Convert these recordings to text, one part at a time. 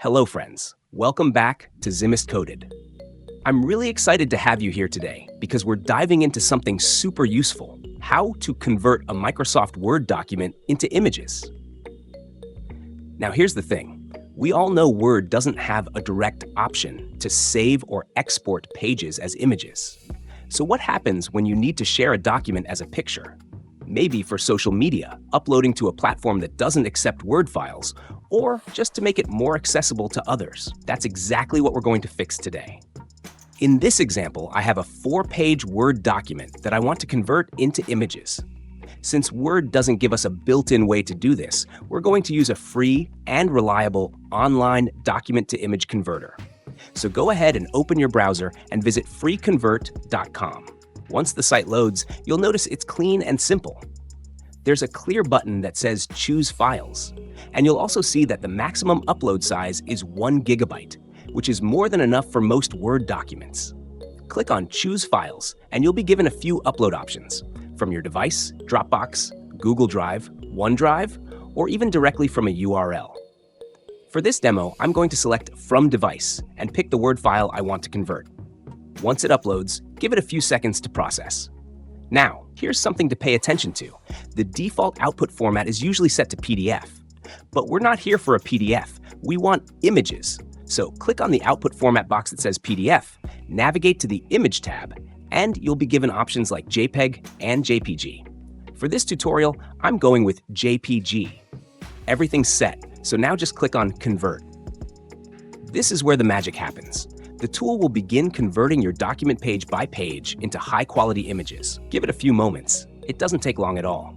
Hello, friends. Welcome back to Zimist Coded. I'm really excited to have you here today because we're diving into something super useful: how to convert a Microsoft Word document into images. Now, here's the thing. We all know Word doesn't have a direct option to save or export pages as images. So what happens when you need to share a document as a picture? Maybe for social media, uploading to a platform that doesn't accept Word files, or just to make it more accessible to others. That's exactly what we're going to fix today. In this example, I have a 4-page Word document that I want to convert into images. Since Word doesn't give us a built-in way to do this, we're going to use a free and reliable online document-to-image converter. So go ahead and open your browser and visit freeconvert.com. Once the site loads, you'll notice it's clean and simple. There's a clear button that says Choose Files, and you'll also see that the maximum upload size is 1 gigabyte, which is more than enough for most Word documents. Click on Choose Files, and you'll be given a few upload options from your device, Dropbox, Google Drive, OneDrive, or even directly from a URL. For this demo, I'm going to select From Device and pick the Word file I want to convert. Once it uploads, give it a few seconds to process. Now, here's something to pay attention to. The default output format is usually set to PDF, but we're not here for a PDF. We want images. So click on the output format box that says PDF, navigate to the Image tab, and you'll be given options like JPEG and JPG. For this tutorial, I'm going with JPG. Everything's set, so now just click on Convert. This is where the magic happens. The tool will begin converting your document page by page into high-quality images. Give it a few moments. It doesn't take long at all.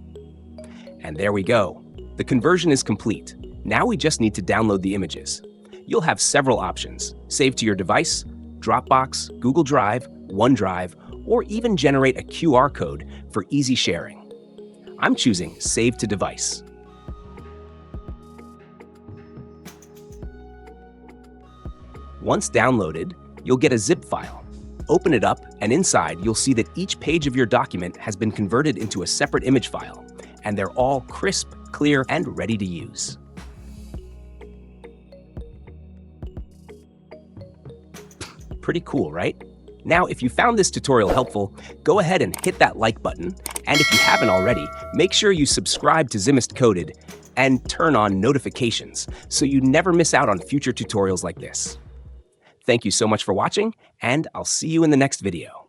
And there we go. The conversion is complete. Now we just need to download the images. You'll have several options: save to your device, Dropbox, Google Drive, OneDrive, or even generate a QR code for easy sharing. I'm choosing Save to Device. Once downloaded, you'll get a zip file. Open it up, and inside you'll see that each page of your document has been converted into a separate image file, and they're all crisp, clear, and ready to use. Pretty cool, right? Now, if you found this tutorial helpful, go ahead and hit that like button, and if you haven't already, make sure you subscribe to Zimist Coded and turn on notifications so you never miss out on future tutorials like this. Thank you so much for watching, and I'll see you in the next video.